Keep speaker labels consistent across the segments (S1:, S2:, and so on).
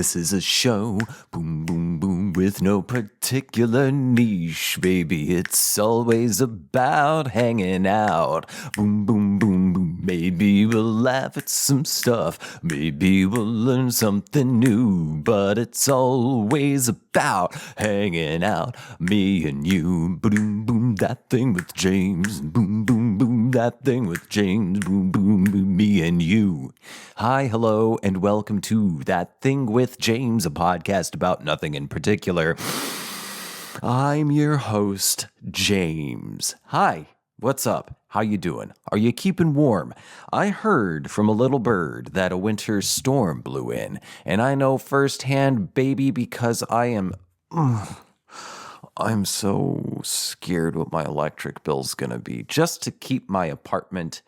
S1: This is a show, boom, boom, boom, with no particular niche, baby. It's always about hanging out. Boom, boom, boom, boom. Maybe we'll laugh at some stuff. Maybe we'll learn something new. But it's always about hanging out. Me and you. Boom, boom, that thing with James. Boom, boom, boom, that thing with James. Boom, boom, boom, me and you. Hi, hello, and welcome to That Thing with James, a podcast about nothing in particular. I'm your host, James. Hi, what's up? How you doing? Are you keeping warm? I heard from a little bird that a winter storm blew in, and I know firsthand, baby, because I'm so scared what my electric bill's gonna be. Just to keep my apartment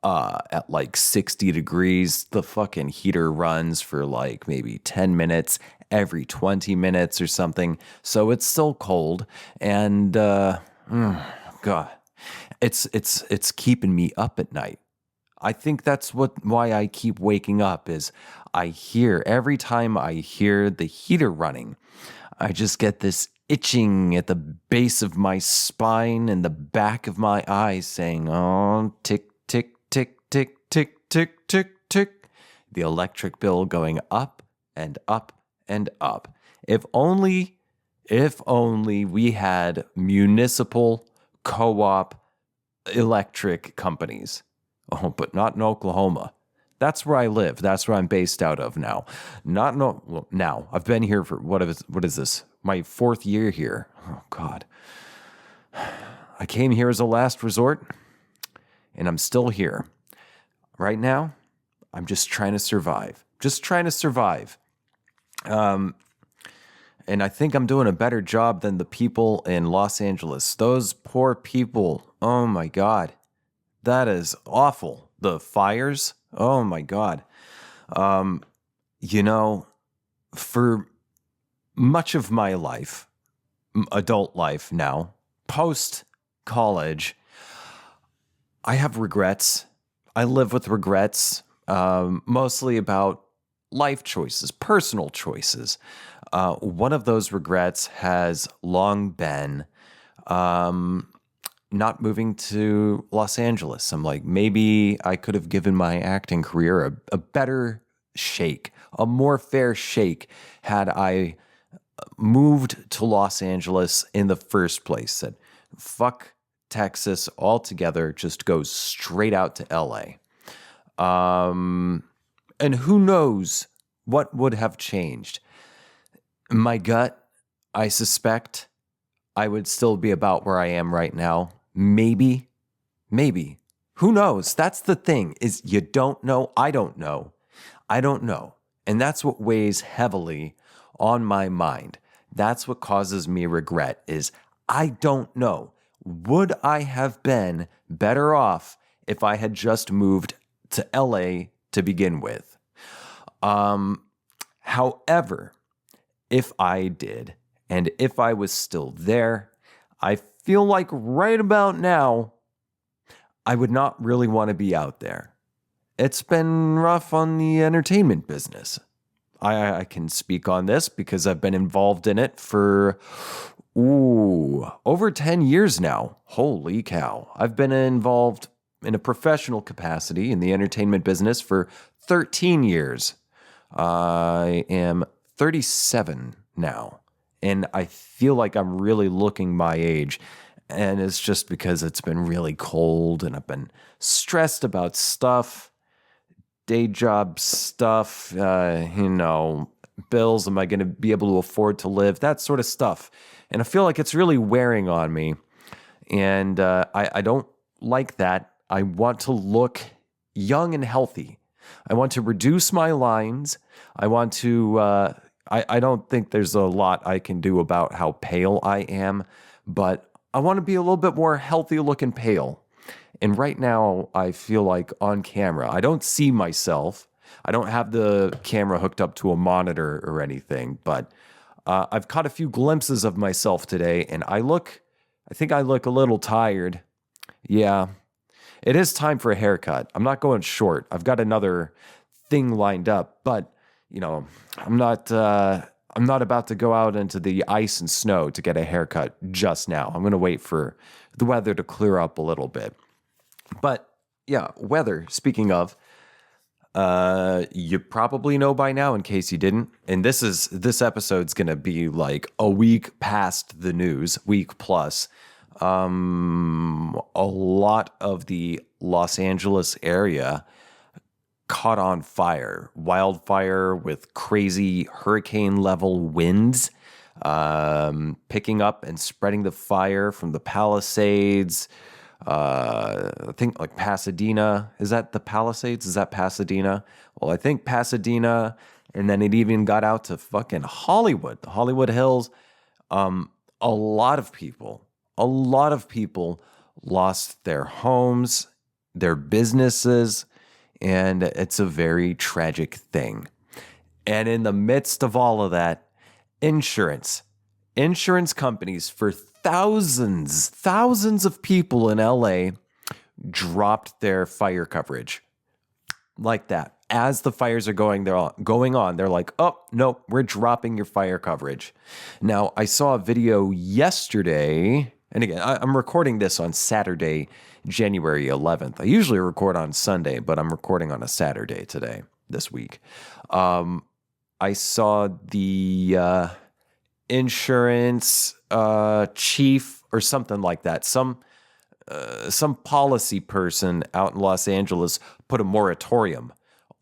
S1: at like 60 degrees, the fucking heater runs for like maybe 10 minutes every 20 minutes or something. So it's still cold, and God, it's keeping me up at night. I think that's why I keep waking up is every time I hear the heater running, I just get this itching at the base of my spine and the back of my eyes saying, oh, tick, tick, tick, tick, tick, tick, tick, tick. The electric bill going up and up and up. If only we had municipal co-op electric companies. Oh, but not in Oklahoma. That's where I live. That's where I'm based out of now. Now. I've been here for, what is this? My 4th year here. Oh, God. I came here as a last resort, and I'm still here. Right now, I'm just trying to survive. And I think I'm doing a better job than the people in Los Angeles. Those poor people. Oh, my God. That is awful. The fires. Oh, my God. For much of my life, adult life now, post-college, I have regrets. I live with regrets, mostly about life choices, personal choices. One of those regrets has long been not moving to Los Angeles. I'm like, maybe I could have given my acting career a better shake, a more fair shake had I moved to Los Angeles in the first place. Said, fuck Texas altogether, just go straight out to LA. And who knows what would have changed. My gut, I suspect I would still be about where I am right now. Maybe. Who knows? That's the thing, is you don't know. I don't know. And that's what weighs heavily on my mind. That's what causes me regret, is I don't know. Would I have been better off if I had just moved to LA to begin with? However, if I did, and if I was still there, I feel like right about now, I would not really want to be out there. It's been rough on the entertainment business. I can speak on this because I've been involved in it for, over 10 years now. Holy cow. I've been involved in a professional capacity in the entertainment business for 13 years. I am 37 now, and I feel like I'm really looking my age, and it's just because it's been really cold, and I've been stressed about stuff, day job stuff, bills, am I going to be able to afford to live, that sort of stuff, and I feel like it's really wearing on me, and I don't like that. I want to look young and healthy. I want to reduce my lines. I want to, I don't think there's a lot I can do about how pale I am, but I want to be a little bit more healthy looking pale. And right now I feel like on camera, I don't see myself. I don't have the camera hooked up to a monitor or anything, but I've caught a few glimpses of myself today, and I think I look a little tired. Yeah. It is time for a haircut. I'm not going short. I've got another thing lined up, but you know, I'm not about to go out into the ice and snow to get a haircut just now. I'm going to wait for the weather to clear up a little bit. But yeah, weather, speaking of, you probably know by now in case you didn't. And this episode's going to be like a week past the news, week plus. A lot of the Los Angeles area caught on fire, wildfire with crazy hurricane level winds, picking up and spreading the fire from the Palisades. I think like Pasadena. Is that the Palisades? Is that Pasadena? Well, I think Pasadena, and then it even got out to fucking Hollywood, the Hollywood Hills. A lot of people lost their homes, their businesses, and it's a very tragic thing. And in the midst of all of that, insurance companies for thousands of people in LA dropped their fire coverage like that. As the fires are going on, they're like, oh, no, we're dropping your fire coverage. Now, I saw a video yesterday, and again, I'm recording this on Saturday, January 11th. I usually record on Sunday, but I'm recording on a Saturday today, this week. I saw the insurance chief or something like that. Some policy person out in Los Angeles put a moratorium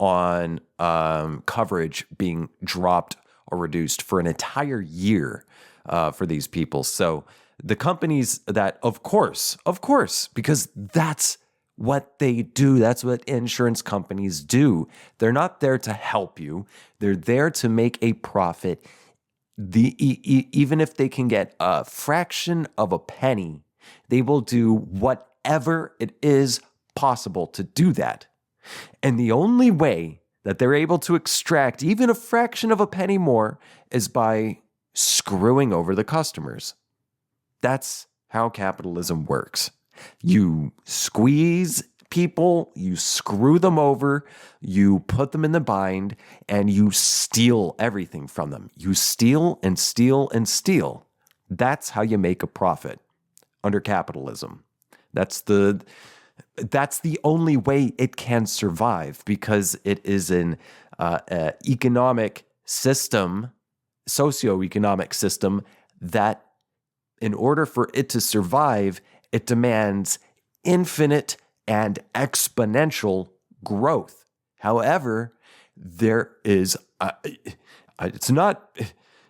S1: on coverage being dropped or reduced for an entire year for these people. So the companies that, of course, because that's what they do. That's what insurance companies do. They're not there to help you. They're there to make a profit. Even if they can get a fraction of a penny, they will do whatever it is possible to do that. And the only way that they're able to extract even a fraction of a penny more is by screwing over the customers. That's how capitalism works. You squeeze people, you screw them over, you put them in the bind, and you steal everything from them. You steal and steal and steal. That's how you make a profit under capitalism. That's the only way it can survive, because it is an economic system, socioeconomic system, that in order for it to survive, it demands infinite and exponential growth. However, there is, it's not,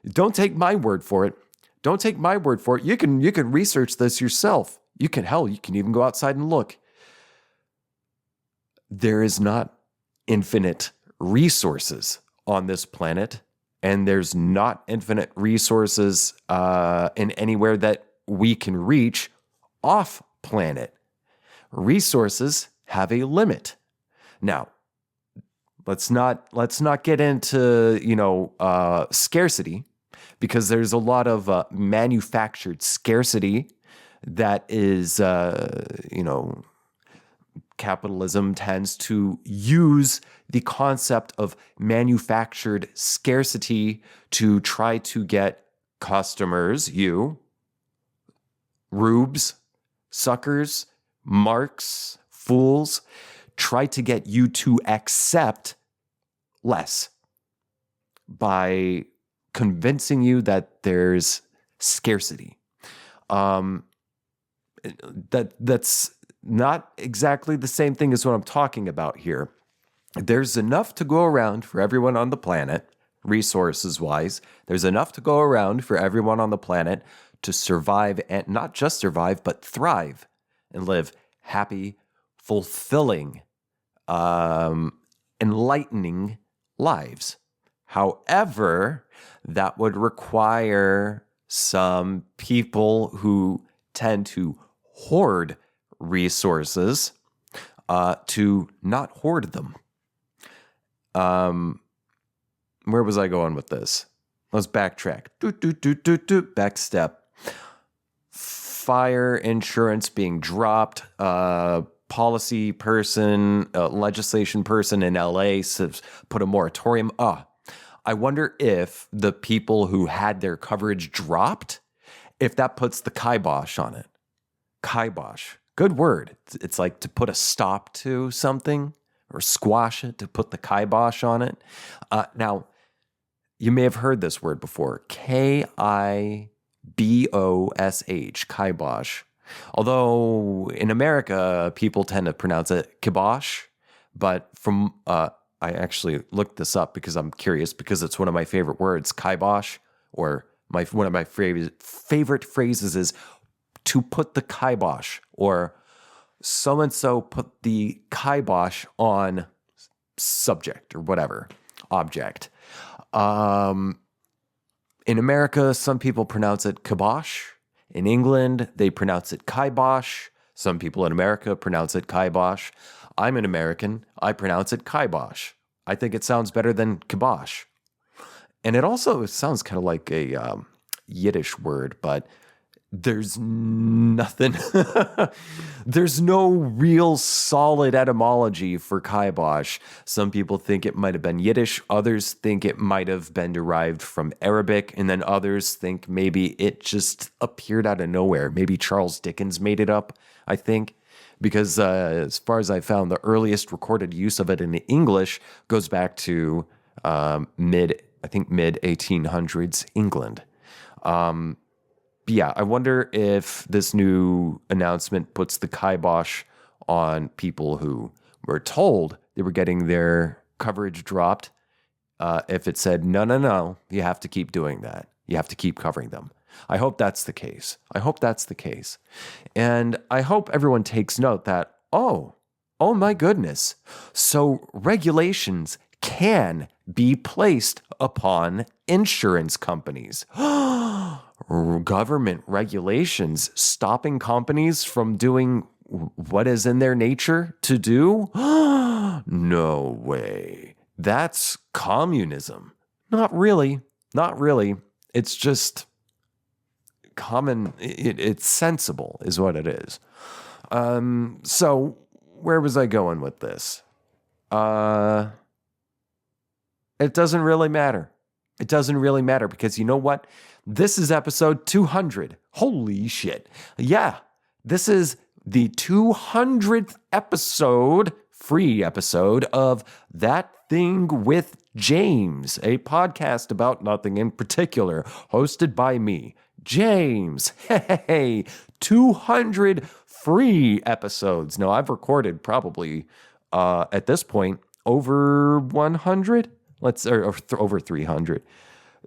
S1: don't take my word for it. Don't take my word for it. You can research this yourself. You can even go outside and look. There is not infinite resources on this planet, and there's not infinite resources in anywhere that we can reach off planet. Resources have a limit. Now, let's not get into scarcity, because there's a lot of manufactured scarcity that is capitalism tends to use the concept of manufactured scarcity to try to get customers, you, rubes, suckers, marks, fools, try to get you to accept less by convincing you that there's scarcity. That's not exactly the same thing as what I'm talking about here. There's enough to go around for everyone on the planet, resources-wise. There's enough to go around for everyone on the planet to survive, and not just survive, but thrive and live happy, fulfilling, enlightening lives. However, that would require some people who tend to hoard resources to not hoard them. Where was I going with this? Let's backtrack. Back step. Fire insurance being dropped. Policy person, legislation person in LA says put a moratorium. I wonder if the people who had their coverage dropped, if that puts the kibosh on it. Kibosh. Good word. It's like to put a stop to something or squash it, to put the kibosh on it. Now, you may have heard this word before. Kibosh, kibosh. Although in America, people tend to pronounce it kibosh. But from, I actually looked this up because I'm curious, because it's one of my favorite words, kibosh, or one of my favorite phrases is to put the kibosh, or so-and-so put the kibosh on subject or whatever, object. In America, some people pronounce it kibosh. In England, they pronounce it kibosh. Some people in America pronounce it kibosh. I'm an American. I pronounce it kibosh. I think it sounds better than kibosh. And it also sounds kind of like a Yiddish word, but there's nothing, there's no real solid etymology for kibosh. Some people think it might have been Yiddish. Others think it might have been derived from Arabic. And then others think maybe it just appeared out of nowhere. Maybe Charles Dickens made it up, I think. Because as far as I found, the earliest recorded use of it in English goes back to mid 1800s England. Yeah, I wonder if this new announcement puts the kibosh on people who were told they were getting their coverage dropped. If it said, no, you have to keep doing that. You have to keep covering them. I hope that's the case. And I hope everyone takes note that, oh my goodness. So regulations can be placed upon insurance companies. Government regulations stopping companies from doing what is in their nature to do? No way. That's communism. Not really. It's just common. It's sensible is what it is. So where was I going with this? It doesn't really matter. It doesn't really matter because you know what? This is episode 200. Holy shit. Yeah, this is the 200th episode, free episode of That Thing with James, a podcast about nothing in particular, hosted by me, James. Hey, 200 free episodes. Now, I've recorded probably, at this point, over 100? Or over 300.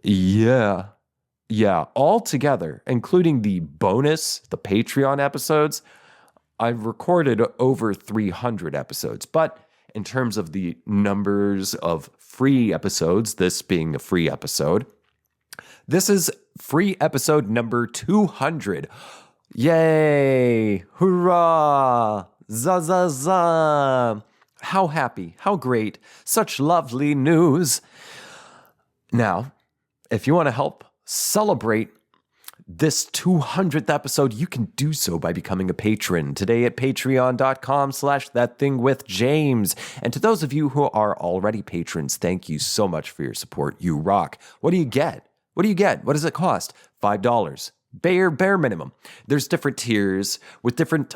S1: Yeah, all together, including the bonus, the Patreon episodes, I've recorded over 300 episodes. But in terms of the numbers of free episodes, this being a free episode, this is free episode number 200. Yay! Hurrah! Za! How happy, how great, such lovely news. Now, if you want to help celebrate this 200th episode, you can do so by becoming a patron today at patreon.com/ThatThingWithJames. And to those of you who are already patrons, thank you so much for your support. You rock. What do you get? What does it cost? $5. Bare minimum. There's different tiers with different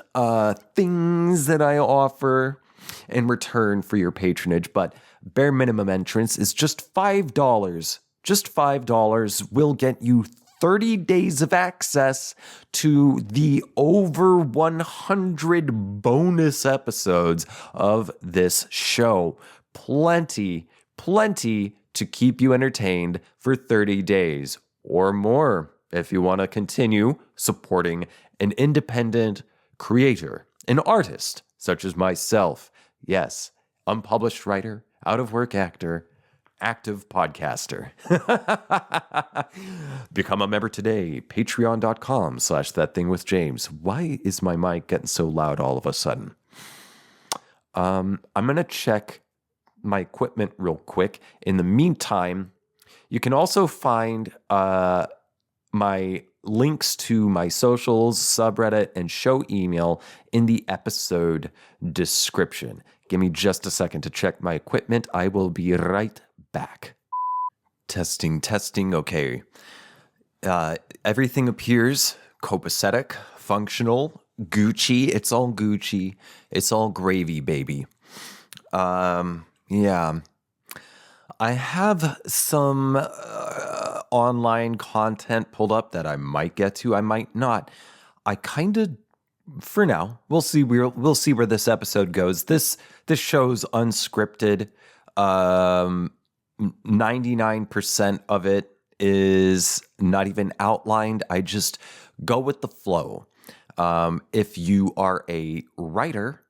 S1: things that I offer in return for your patronage, but bare minimum entrance is just $5. Just $5 will get you 30 days of access to the over 100 bonus episodes of this show. Plenty to keep you entertained for 30 days or more if you want to continue supporting an independent creator, an artist such as myself. Yes, unpublished writer, out-of-work actor, active podcaster. Become a member today, patreon.com/ThatThingWithJames. Why is my mic getting so loud all of a sudden? I'm going to check my equipment real quick. In the meantime, you can also find my links to my socials, subreddit, and show email in the episode description. Give me just a second to check my equipment. I will be right back. Testing, testing. Okay. Everything appears copacetic, functional, Gucci. It's all Gucci. It's all gravy, baby. Yeah. I have some online content pulled up that I might get to. I might not. I kind of, for now, we'll see. We'll see where this episode goes. This show's unscripted. 99% of it is not even outlined. I just go with the flow. If you are a writer,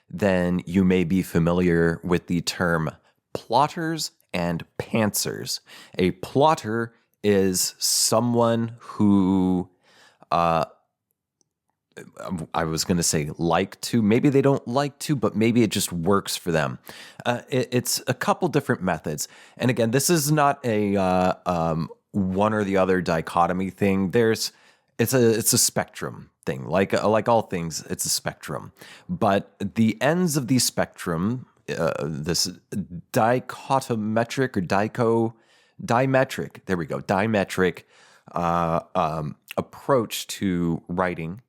S1: then you may be familiar with the term plotters and pantsers. A plotter is someone who, I was going to say maybe they don't like to, but maybe it just works for them. It's a couple different methods. And again, this is not a one or the other dichotomy thing. It's a spectrum thing. Like all things, it's a spectrum. But the ends of the spectrum, this dichotometric or dimetric, there we go, dimetric approach to writing,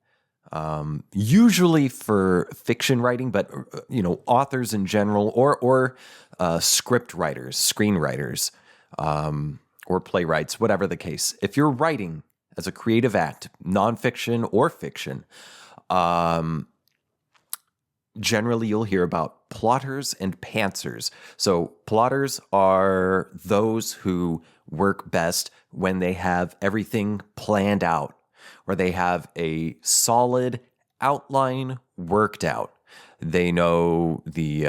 S1: usually for fiction writing, but authors in general, or script writers, screenwriters, or playwrights, whatever the case. If you're writing as a creative act, nonfiction or fiction, generally you'll hear about plotters and pantsers. So plotters are those who work best when they have everything planned out, where they have a solid outline worked out. They know the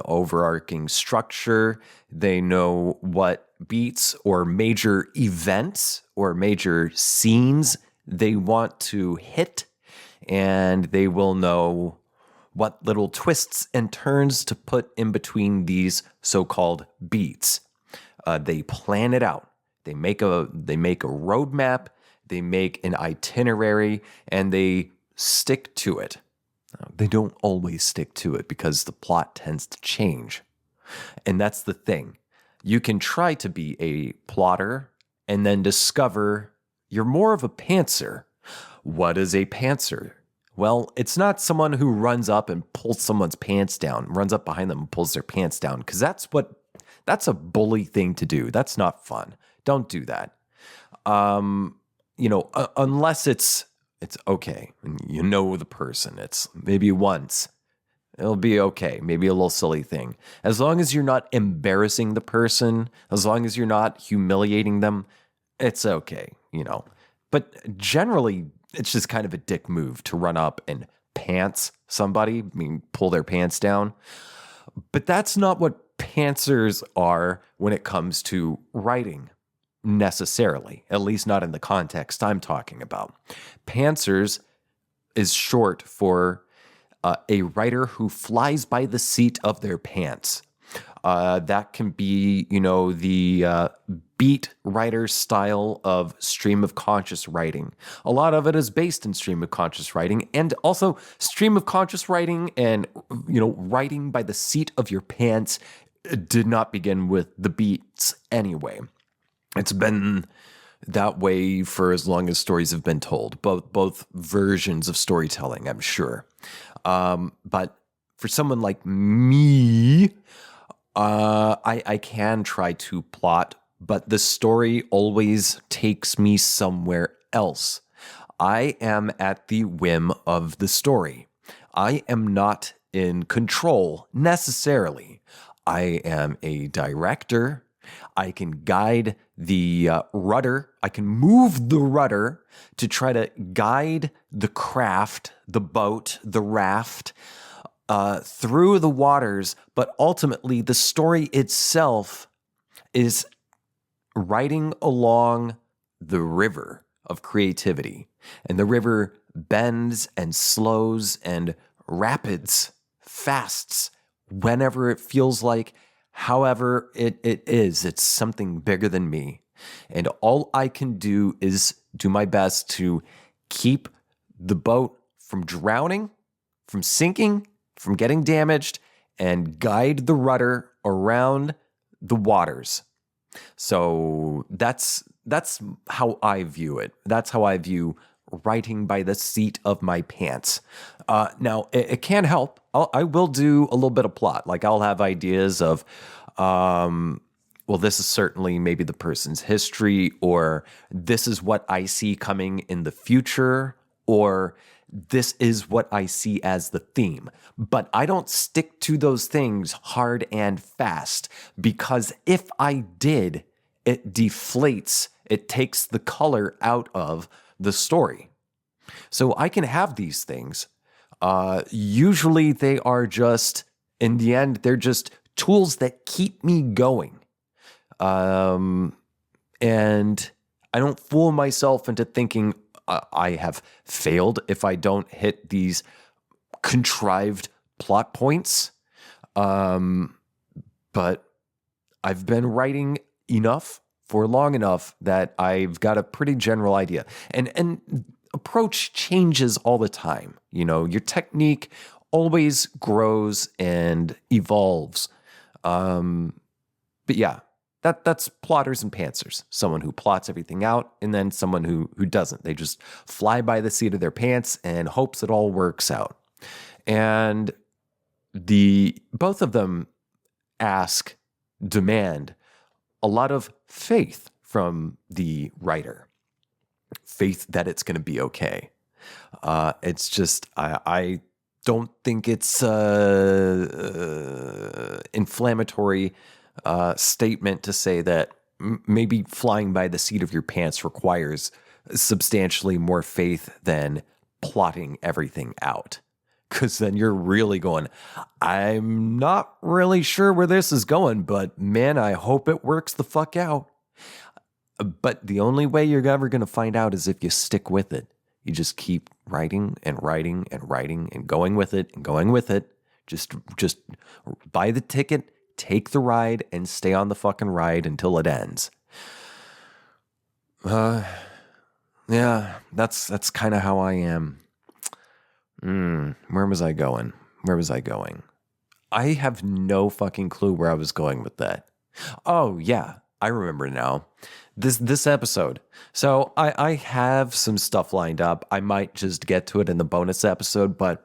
S1: overarching structure. They know what beats or major events or major scenes they want to hit, and they will know what little twists and turns to put in between these so-called beats. They plan it out. They make a roadmap. They make an itinerary, and they stick to it. They don't always stick to it because the plot tends to change. And that's the thing. You can try to be a plotter and then discover you're more of a pantser. What is a pantser? Well, it's not someone who runs up and pulls someone's pants down, runs up behind them and pulls their pants down, because that's a bully thing to do. That's not fun. Don't do that. Unless it's okay. You know the person. It's maybe once. It'll be okay. Maybe a little silly thing. As long as you're not embarrassing the person, as long as you're not humiliating them, it's okay, But generally, it's just kind of a dick move to run up and pants somebody, pull their pants down. But that's not what pantsers are when it comes to writing. Necessarily, at least not in the context I'm talking about. Pantsers is short for a writer who flies by the seat of their pants. That can be, the beat writer style of stream of conscious writing. A lot of it is based in stream of conscious writing, and also stream of conscious writing and, writing by the seat of your pants did not begin with the beats anyway. It's been that way for as long as stories have been told, both versions of storytelling, I'm sure. But for someone like me, I can try to plot, but the story always takes me somewhere else. I am at the whim of the story. I am not in control necessarily. I am a director. I can guide the rudder. I can move the rudder to try to guide the craft, the boat, the raft through the waters. But ultimately, the story itself is riding along the river of creativity. And the river bends and slows and rapids, fasts, whenever it feels like. However it is, it's something bigger than me. And all I can do is do my best to keep the boat from drowning, from sinking, from getting damaged, and guide the rudder around the waters. So that's how I view it. That's how I view writing by the seat of my pants. Now, it can help. I will do a little bit of plot. Like I'll have ideas of, well, this is certainly maybe the person's history, or this is what I see coming in the future, or this is what I see as the theme. But I don't stick to those things hard and fast, because if I did, it deflates, it takes the color out of the story. So I can have these things. Usually they are just, in the end, they're just tools that keep me going. And I don't fool myself into thinking I have failed if I don't hit these contrived plot points. But I've been writing enough for long enough that I've got a pretty general idea. And approach changes all the time. You know, your technique always grows and evolves. But yeah, that's plotters and pantsers. Someone who plots everything out, and then someone who doesn't. They just fly by the seat of their pants and hopes it all works out. And both of them demand a lot of faith from the writer. Faith that it's going to be okay. It's just, I don't think it's inflammatory statement to say that maybe flying by the seat of your pants requires substantially more faith than plotting everything out. Because then you're really going, I'm not really sure where this is going, but man, I hope it works the fuck out. But the only way you're ever going to find out is if you stick with it. You just keep writing and writing and writing and going with it and going with it. Just buy the ticket, take the ride, and stay on the fucking ride until it ends. Yeah, that's kind of how I am. Where was I going? I have no fucking clue where I was going with that. Oh, yeah, I remember now. This episode. So I have some stuff lined up. I might just get to it in the bonus episode, but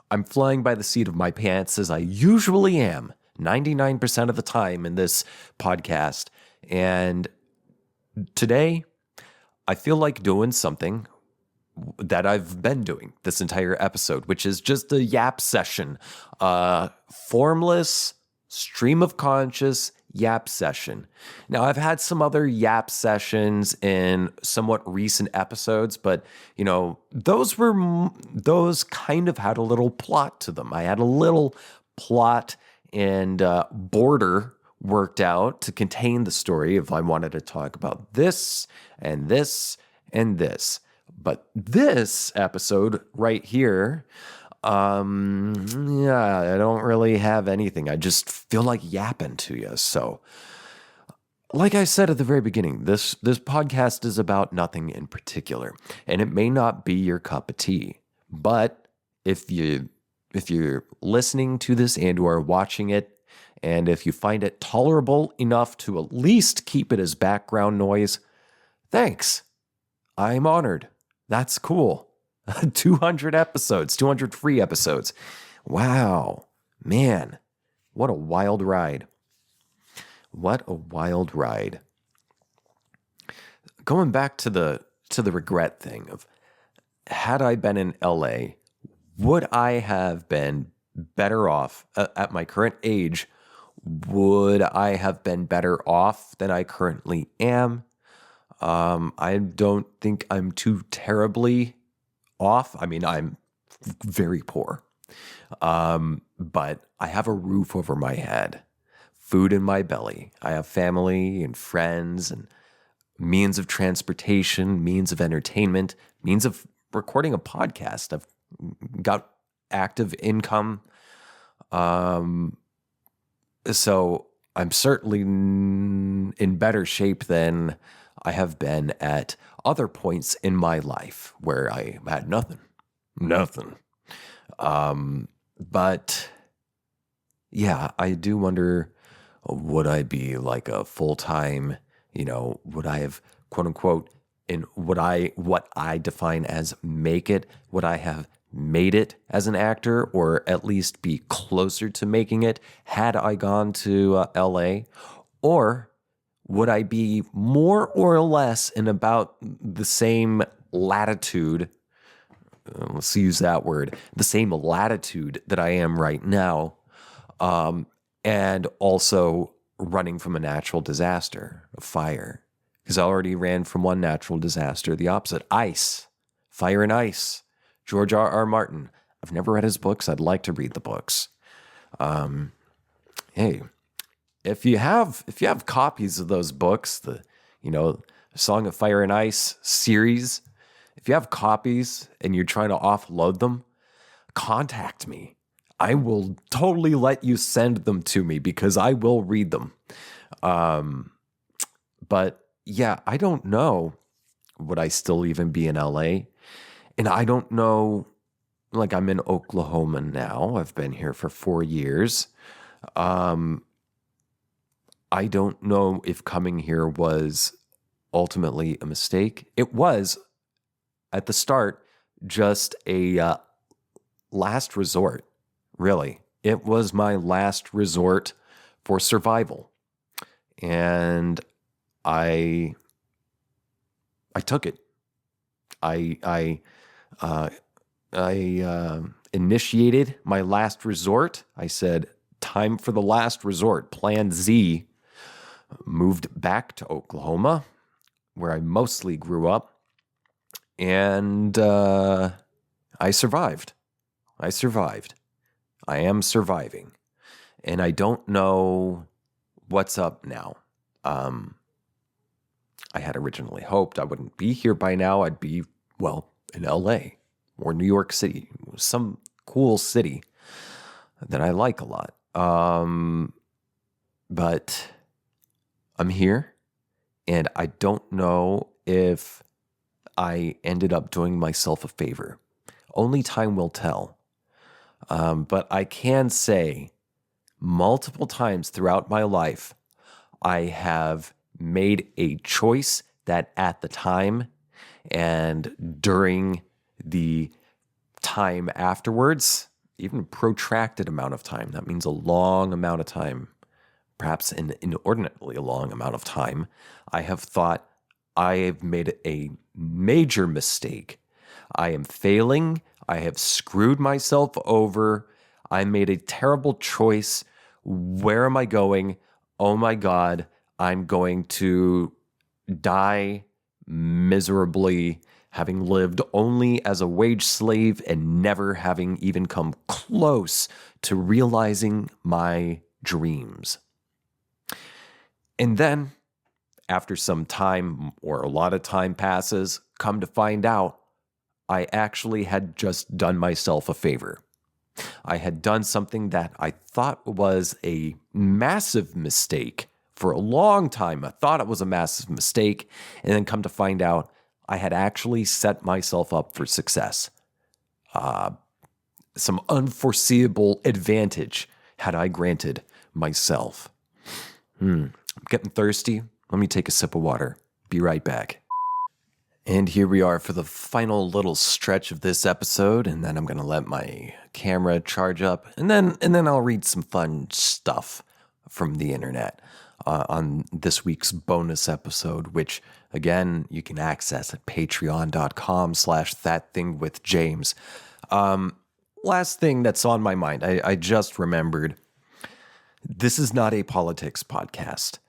S1: I'm flying by the seat of my pants, as I usually am 99% of the time in this podcast. And today, I feel like doing something that I've been doing this entire episode, which is just a yap session, formless, stream of conscious yap session. Now, I've had some other yap sessions in somewhat recent episodes, but you know, those kind of had a little plot to them. I had a little plot and border worked out to contain the story if I wanted to talk about this and this and this. But this episode right here, I don't really have anything. I just feel like yapping to you. So, like I said at the very beginning, this podcast is about nothing in particular, and it may not be your cup of tea. But if you're listening to this and or watching it, and if you find it tolerable enough to at least keep it as background noise, thanks. I'm honored. That's cool. 200 episodes, 200 free episodes. Wow, man, what a wild ride. What a wild ride. Going back to the regret thing of, had I been in LA, would I have been better off at my current age? Would I have been better off than I currently am? I don't think I'm too terribly off. I mean, I'm very poor. But I have a roof over my head, food in my belly. I have family and friends and means of transportation, means of entertainment, means of recording a podcast. I've got active income. So I'm certainly in better shape than I have been at other points in my life where I had nothing. But yeah, I do wonder Would I be like a full-time, would I have, quote unquote, in what I define as make it, would I have made it as an actor, or at least be closer to making it had I gone to LA? Or would I be more or less in about the same latitude? Let's use that word, the same latitude that I am right now, and also running from a natural disaster, a fire. Because I already ran from one natural disaster, the opposite, ice, fire and ice. George R.R. Martin. I've never read his books. I'd like to read the books. Hey, if you have copies of those books, the Song of Fire and Ice series, if you have copies and you're trying to offload them, contact me. I will totally let you send them to me because I will read them. But yeah, I don't know. Would I still even be in LA? And I don't know, like I'm in Oklahoma now. I've been here for 4 years. I don't know if coming here was ultimately a mistake. It was, at the start, just a last resort, really. It was my last resort for survival. And I took it. I initiated my last resort. I said, time for the last resort, Plan Z. Moved back to Oklahoma, where I mostly grew up, and I survived. I am surviving, and I don't know what's up now. I had originally hoped I wouldn't be here by now. I'd be, in LA or New York City, some cool city that I like a lot. But I'm here, and I don't know if I ended up doing myself a favor. Only time will tell. But I can say multiple times throughout my life, I have made a choice that at the time and during the time afterwards, even a protracted amount of time, that means a long amount of time, perhaps an inordinately long amount of time, I have thought I have made a major mistake. I am failing. I have screwed myself over. I made a terrible choice. Where am I going? Oh my God, I'm going to die miserably, having lived only as a wage slave and never having even come close to realizing my dreams. And then, after some time or a lot of time passes, come to find out, I actually had just done myself a favor. I had done something that I thought was a massive mistake for a long time. I thought it was a massive mistake, and then come to find out, I had actually set myself up for success. Some unforeseeable advantage had I granted myself. I'm getting thirsty. Let me take a sip of water. Be right back. And here we are for the final little stretch of this episode, and then I'm going to let my camera charge up, and then I'll read some fun stuff from the internet on this week's bonus episode, which, again, you can access at patreon.com/ThatThingWithJames. Last thing that's on my mind, I just remembered, this is not a politics podcast.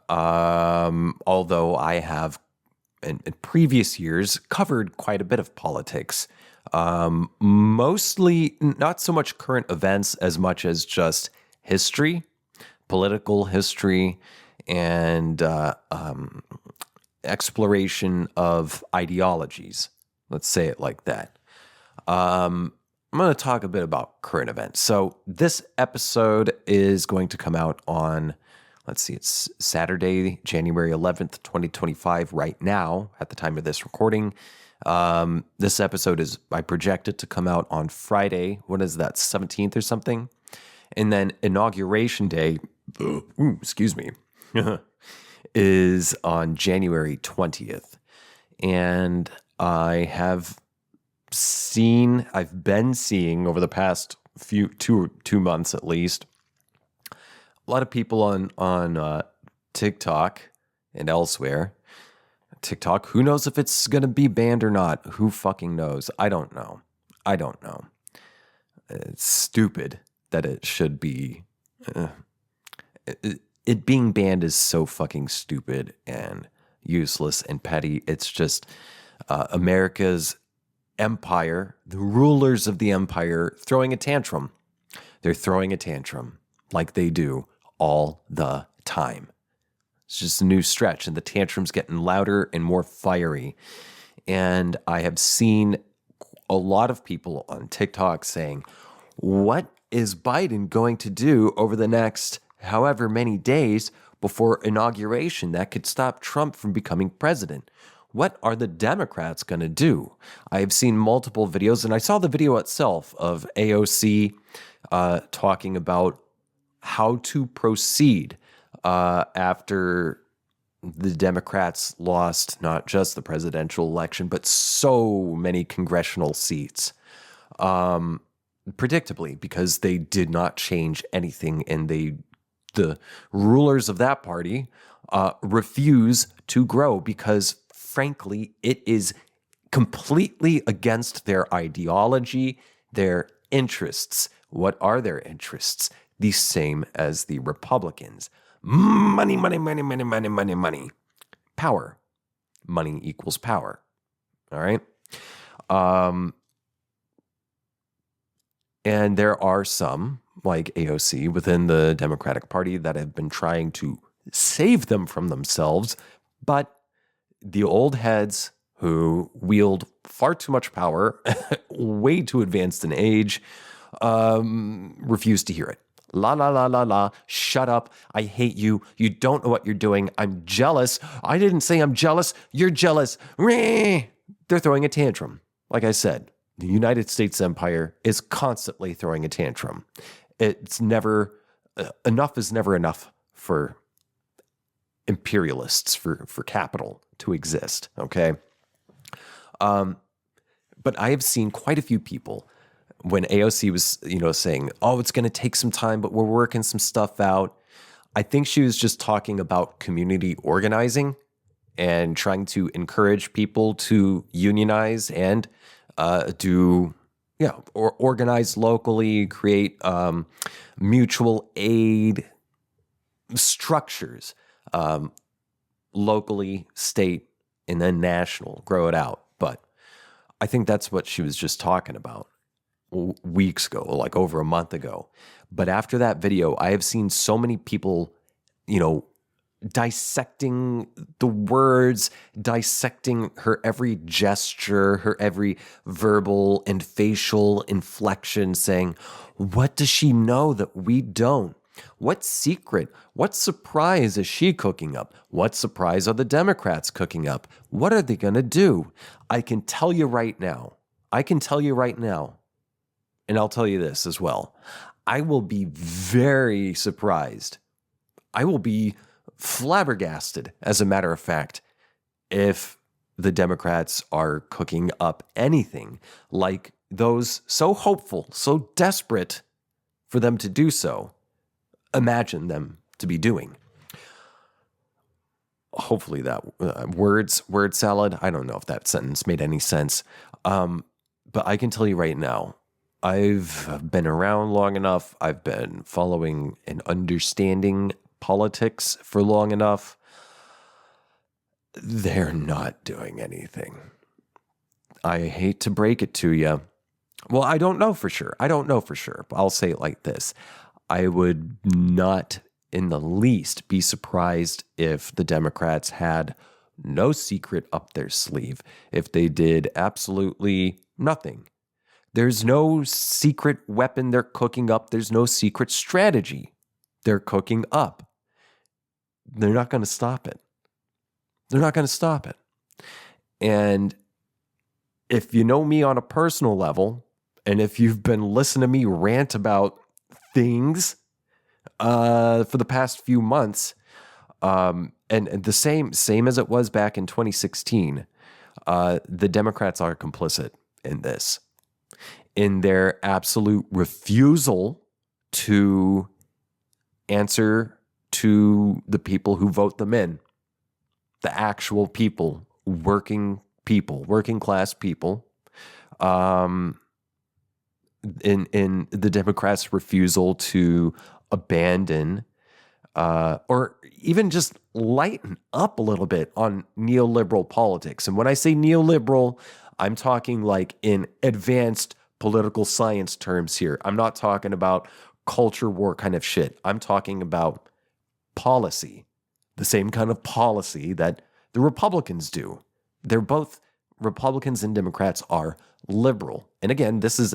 S1: Although I have in previous years covered quite a bit of politics, mostly not so much current events as much as just history, political history, and exploration of ideologies. Let's say it like that. I'm going to talk a bit about current events. So this episode is going to come out on, it's Saturday, January 11th, 2025, right now, at the time of this recording. This episode I project it to come out on Friday. What is that, 17th or something? And then Inauguration Day, excuse me, is on January 20th. And I've been seeing over the past two months at least, a lot of people on TikTok and elsewhere. TikTok, who knows if it's going to be banned or not? Who fucking knows? I don't know. It's stupid that it should be. It being banned is so fucking stupid and useless and petty. It's just America's empire, the rulers of the empire, throwing a tantrum. They're throwing a tantrum like they do all the time. It's just a new stretch, and the tantrum's getting louder and more fiery. And I have seen a lot of people on TikTok saying, what is Biden going to do over the next however many days before inauguration that could stop Trump from becoming president? What are the Democrats going to do? I have seen multiple videos, and I saw the video itself of AOC talking about how to proceed after the Democrats lost not just the presidential election, but so many congressional seats. Predictably, because they did not change anything, and the rulers of that party refuse to grow because, frankly, it is completely against their ideology, their interests. What are their interests? The same as the Republicans. Money, money, money, money, money, money, money. Power. Money equals power. All right? And there are some, like AOC, within the Democratic Party that have been trying to save them from themselves, but the old heads who wield far too much power, way too advanced in age, refuse to hear it. La, la, la, la, la. Shut up. I hate you. You don't know what you're doing. I'm jealous. I didn't say I'm jealous. You're jealous. They're throwing a tantrum. Like I said, the United States empire is constantly throwing a tantrum. It's never, enough is never enough for imperialists, for capital to exist, okay? But I have seen quite a few people when AOC was, saying, oh, it's going to take some time, but we're working some stuff out. I think she was just talking about community organizing and trying to encourage people to unionize and or organize locally, create mutual aid structures, locally, state, and then national, grow it out. But I think that's what she was just talking about weeks ago, like over a month ago. But after that video, I have seen so many people, dissecting the words, dissecting her every gesture, her every verbal and facial inflection, saying, what does she know that we don't? What secret, what surprise is she cooking up? What surprise are the Democrats cooking up? What are they going to do? I can tell you right now, and I'll tell you this as well. I will be very surprised. I will be flabbergasted, as a matter of fact, if the Democrats are cooking up anything like those so hopeful, so desperate for them to do so, imagine them to be doing. Hopefully that word salad, I don't know if that sentence made any sense. But I can tell you right now, I've been around long enough. I've been following and understanding politics for long enough. They're not doing anything. I hate to break it to you. Well, I don't know for sure. But I'll say it like this. I would not in the least be surprised if the Democrats had no secret up their sleeve, if they did absolutely nothing. There's no secret weapon they're cooking up. There's no secret strategy they're cooking up. They're not going to stop it. And if you know me on a personal level, and if you've been listening to me rant about things, for the past few months. And the same as it was back in 2016, the Democrats are complicit in this, in their absolute refusal to answer to the people who vote them in, the actual people, working class people. In the Democrats' refusal to abandon or even just lighten up a little bit on neoliberal politics. And when I say neoliberal, I'm talking like in advanced political science terms here. I'm not talking about culture war kind of shit. I'm talking about policy, the same kind of policy that the Republicans do. They're both, Republicans and Democrats are liberal. And again, this is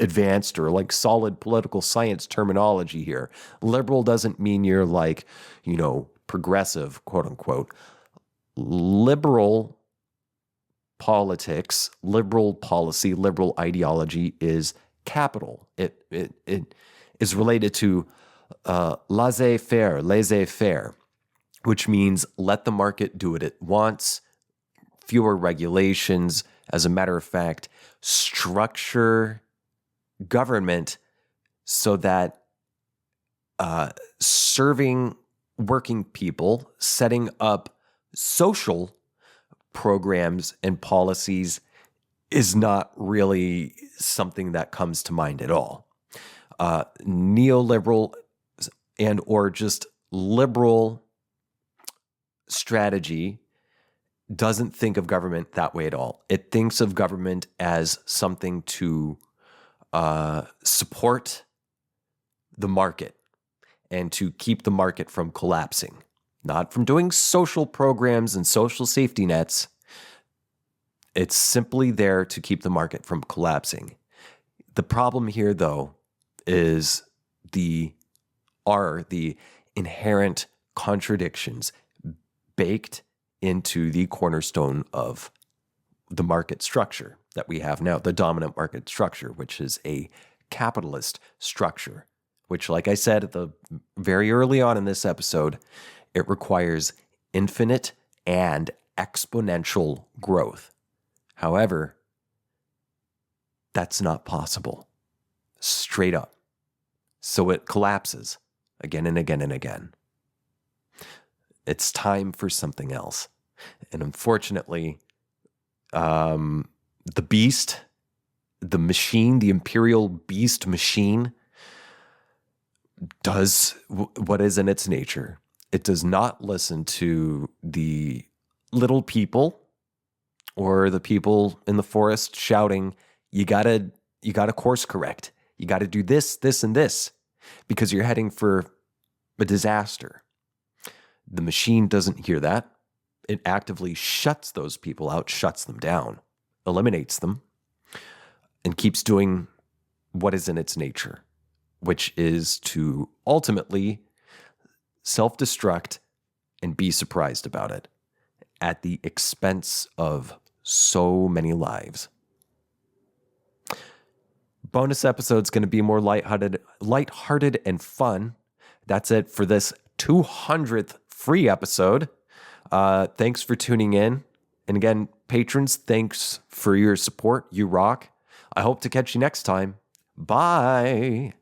S1: advanced or like solid political science terminology here. Liberal doesn't mean you're like, progressive, quote unquote. Liberal politics, liberal policy, liberal ideology is capital. It is related to laissez-faire, which means let the market do what it wants, fewer regulations. As a matter of fact, structure government so that serving working people, setting up social programs and policies is not really something that comes to mind at all. Neoliberal and or just liberal strategy doesn't think of government that way at all. It thinks of government as something to support the market and to keep the market from collapsing, not from doing social programs and social safety nets. It's simply there to keep the market from collapsing. The problem here, though, is the inherent contradictions baked into the cornerstone of the market structure that we have now, the dominant market structure, which is a capitalist structure, which, like I said at the very early on in this episode, it requires infinite and exponential growth. However, that's not possible. Straight up. So it collapses again and again and again. It's time for something else. And unfortunately, the beast, the machine, the imperial beast machine does what is in its nature. It does not listen to the little people or the people in the forest shouting, you gotta course correct. You gotta do this, this, and this, because you're heading for a disaster. The machine doesn't hear that. It actively shuts those people out, shuts them down, eliminates them, and keeps doing what is in its nature, which is to ultimately self-destruct and be surprised about it at the expense of so many lives. Bonus episode's going to be more lighthearted and fun. That's it for this 200th free episode. Thanks for tuning in. And again, patrons, thanks for your support. You rock. I hope to catch you next time. Bye.